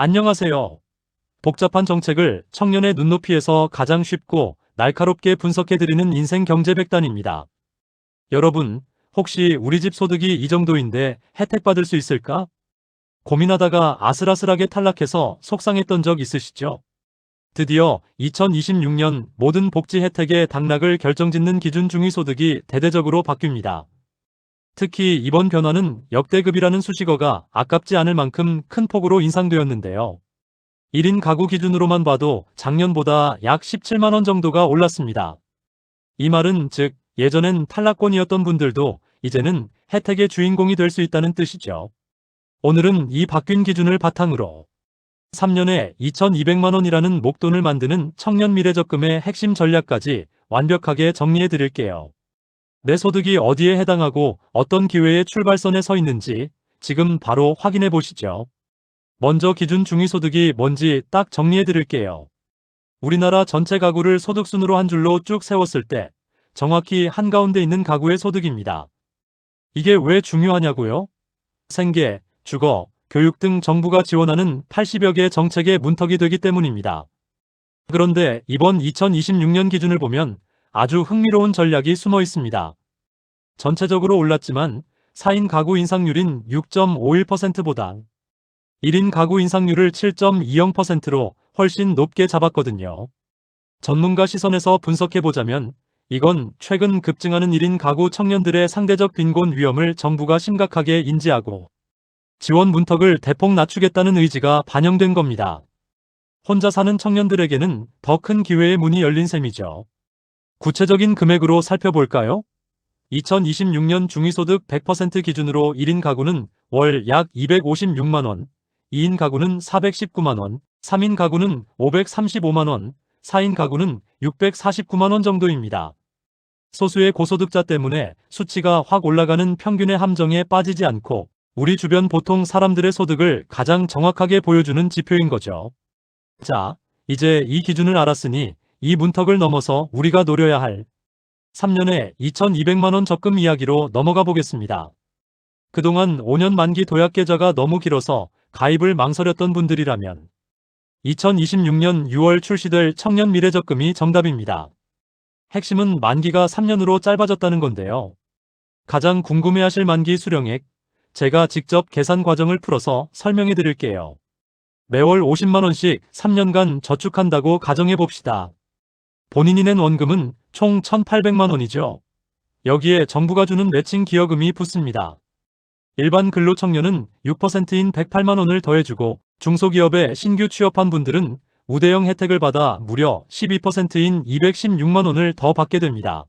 안녕하세요. 복잡한 정책을 청년의 눈높이에서 가장 쉽고 날카롭게 분석해드리는 인생 경제 백단입니다. 여러분, 혹시 우리 집 소득이 이 정도인데 혜택 받을 수 있을까? 고민하다가 아슬아슬하게 탈락해서 속상했던 적 있으시죠? 드디어 2026년 모든 복지 혜택의 당락을 결정짓는 기준 중위소득이 대대적으로 바뀝니다. 특히 이번 변화는 역대급이라는 수식어가 아깝지 않을 만큼 큰 폭으로 인상되었는데요. 1인 가구 기준으로만 봐도 작년보다 약 17만 원 정도가 올랐습니다. 이 말은 즉 예전엔 탈락권이었던 분들도 이제는 혜택의 주인공이 될 수 있다는 뜻이죠. 오늘은 이 바뀐 기준을 바탕으로 3년에 2,200만 원이라는 목돈을 만드는 청년 미래적금의 핵심 전략까지 완벽하게 정리해 드릴게요. 내 소득이 어디에 해당하고 어떤 기회의 출발선에 서 있는지 지금 바로 확인해 보시죠. 먼저 기준 중위소득이 뭔지 딱 정리해 드릴게요. 우리나라 전체 가구를 소득순으로 한 줄로 쭉 세웠을 때 정확히 한가운데 있는 가구의 소득입니다. 이게 왜 중요하냐고요? 생계, 주거, 교육 등 정부가 지원하는 80여 개의 정책의 문턱이 되기 때문입니다. 그런데 이번 2026년 기준을 보면 아주 흥미로운 전략이 숨어 있습니다. 전체적으로 올랐지만 4인 가구 인상률인 6.51%보다 1인 가구 인상률을 7.20%로 훨씬 높게 잡았거든요. 전문가 시선에서 분석해보자면 이건 최근 급증하는 1인 가구 청년들의 상대적 빈곤 위험을 정부가 심각하게 인지하고 지원 문턱을 대폭 낮추겠다는 의지가 반영된 겁니다. 혼자 사는 청년들에게는 더 큰 기회의 문이 열린 셈이죠. 구체적인 금액으로 살펴볼까요? 2026년 중위소득 100% 기준으로 1인 가구는 월 약 256만 원, 2인 가구는 419만 원, 3인 가구는 535만 원, 4인 가구는 649만 원 정도입니다. 소수의 고소득자 때문에 수치가 확 올라가는 평균의 함정에 빠지지 않고 우리 주변 보통 사람들의 소득을 가장 정확하게 보여주는 지표인 거죠. 자, 이제 이 기준을 알았으니 이 문턱을 넘어서 우리가 노려야 할 3년에 2,200만 원 적금 이야기로 넘어가 보겠습니다. 그동안 5년 만기 도약 계좌가 너무 길어서 가입을 망설였던 분들이라면 2026년 6월 출시될 청년 미래적금이 정답입니다. 핵심은 만기가 3년으로 짧아졌다는 건데요. 가장 궁금해하실 만기 수령액, 제가 직접 계산 과정을 풀어서 설명해 드릴게요. 매월 50만 원씩 3년간 저축한다고 가정해 봅시다. 본인이 낸 원금은 총 1,800만 원이죠. 여기에 정부가 주는 매칭 기여금이 붙습니다. 일반 근로청년은 6%인 108만 원을 더해주고 중소기업에 신규 취업한 분들은 우대형 혜택을 받아 무려 12%인 216만 원을 더 받게 됩니다.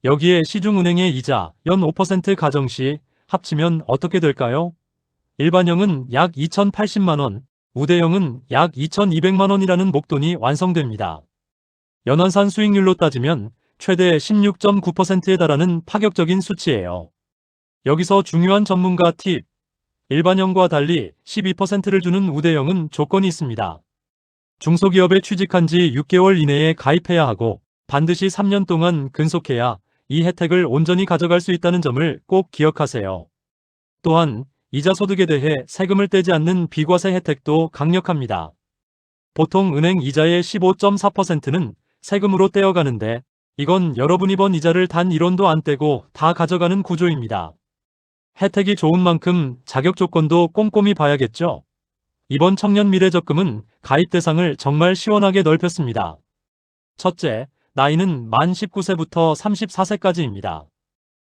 여기에 시중은행의 이자 연 5% 가정시 합치면 어떻게 될까요? 일반형은 약 2,080만 원, 우대형은 약 2,200만 원이라는 목돈이 완성됩니다. 연환산 수익률로 따지면 최대 16.9%에 달하는 파격적인 수치예요. 여기서 중요한 전문가 팁. 일반형과 달리 12%를 주는 우대형은 조건이 있습니다. 중소기업에 취직한 지 6개월 이내에 가입해야 하고 반드시 3년 동안 근속해야 이 혜택을 온전히 가져갈 수 있다는 점을 꼭 기억하세요. 또한 이자 소득에 대해 세금을 떼지 않는 비과세 혜택도 강력합니다. 보통 은행 이자의 15.4%는 세금으로 떼어가는데 이건 여러분이 번 이자를 단 1원도 안 떼고 다 가져가는 구조입니다. 혜택이 좋은 만큼 자격 조건도 꼼꼼히 봐야겠죠. 이번 청년 미래적금은 가입 대상을 정말 시원하게 넓혔습니다. 첫째, 나이는 만 19세부터 34세까지입니다.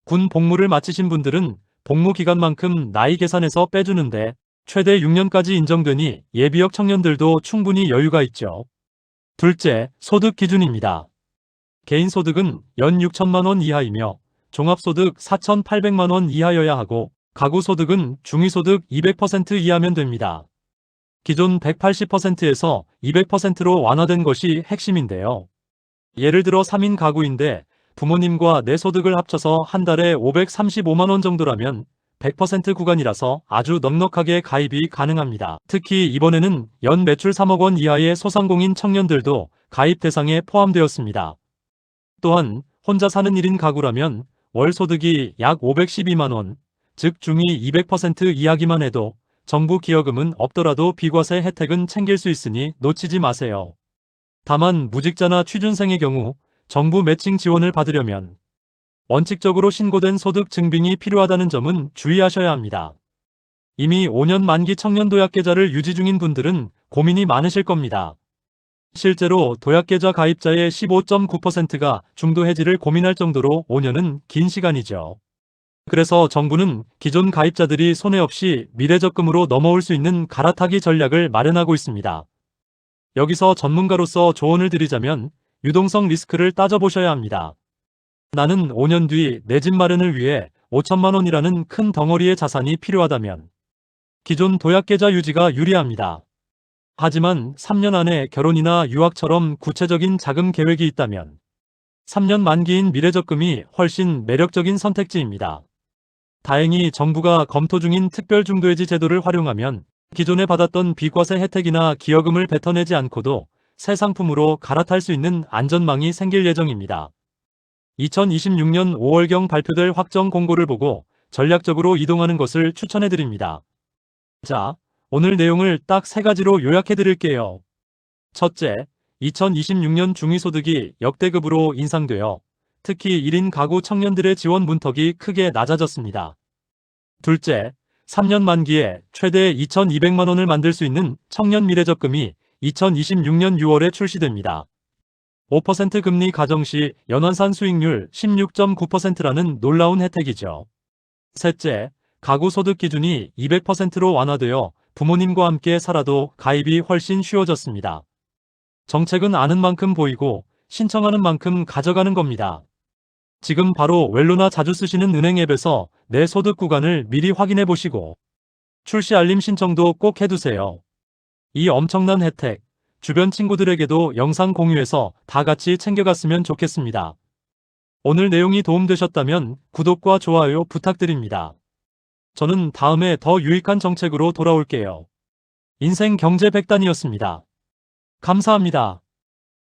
군 복무를 마치신 분들은 복무 기간만큼 나이 계산해서 빼주는데 최대 6년까지 인정되니 예비역 청년들도 충분히 여유가 있죠. 둘째, 소득 기준입니다. 개인소득은 연 6천만 원 이하이며 종합소득 4,800만 원 이하여야 하고 가구소득은 중위소득 200% 이하면 됩니다. 기존 180%에서 200%로 완화된 것이 핵심인데요. 예를 들어 3인 가구인데 부모님과 내 소득을 합쳐서 한 달에 535만 원 정도라면 100% 구간이라서 아주 넉넉하게 가입이 가능합니다. 특히 이번에는 연 매출 3억 원 이하의 소상공인 청년들도 가입 대상에 포함되었습니다. 또한 혼자 사는 1인 가구라면 월 소득이 약 512만 원, 즉 중위 200% 이하기만 해도 정부 기여금은 없더라도 비과세 혜택은 챙길 수 있으니 놓치지 마세요. 다만 무직자나 취준생의 경우 정부 매칭 지원을 받으려면 원칙적으로 신고된 소득 증빙이 필요하다는 점은 주의하셔야 합니다. 이미 5년 만기 청년 도약계좌를 유지 중인 분들은 고민이 많으실 겁니다. 실제로 도약계좌 가입자의 15.9%가 중도 해지를 고민할 정도로 5년은 긴 시간이죠. 그래서 정부는 기존 가입자들이 손해 없이 미래적금으로 넘어올 수 있는 갈아타기 전략을 마련하고 있습니다. 여기서 전문가로서 조언을 드리자면 유동성 리스크를 따져보셔야 합니다. 나는 5년 뒤 내 집 마련을 위해 5천만 원이라는 큰 덩어리의 자산이 필요하다면 기존 도약계좌 유지가 유리합니다. 하지만 3년 안에 결혼이나 유학처럼 구체적인 자금 계획이 있다면 3년 만기인 미래적금이 훨씬 매력적인 선택지입니다. 다행히 정부가 검토 중인 특별중도해지 제도를 활용하면 기존에 받았던 비과세 혜택이나 기여금을 뱉어내지 않고도 새 상품으로 갈아탈 수 있는 안전망이 생길 예정입니다. 2026년 5월경 발표될 확정 공고를 보고 전략적으로 이동하는 것을 추천해드립니다. 자, 오늘 내용을 딱 3가지로 요약해드릴게요. 첫째, 2026년 중위소득이 역대급으로 인상되어 특히 1인 가구 청년들의 지원 문턱이 크게 낮아졌습니다. 둘째, 3년 만기에 최대 2,200만 원을 만들 수 있는 청년 미래적금이 2026년 6월에 출시됩니다. 5% 금리 가정 시 연환산 수익률 16.9%라는 놀라운 혜택이죠. 셋째, 가구 소득 기준이 200%로 완화되어 부모님과 함께 살아도 가입이 훨씬 쉬워졌습니다. 정책은 아는 만큼 보이고 신청하는 만큼 가져가는 겁니다. 지금 바로 웰로나 자주 쓰시는 은행 앱에서 내 소득 구간을 미리 확인해 보시고 출시 알림 신청도 꼭 해두세요. 이 엄청난 혜택, 주변 친구들에게도 영상 공유해서 다 같이 챙겨갔으면 좋겠습니다. 오늘 내용이 도움되셨다면 구독과 좋아요 부탁드립니다. 저는 다음에 더 유익한 정책으로 돌아올게요. 인생 경제 100단이었습니다. 감사합니다.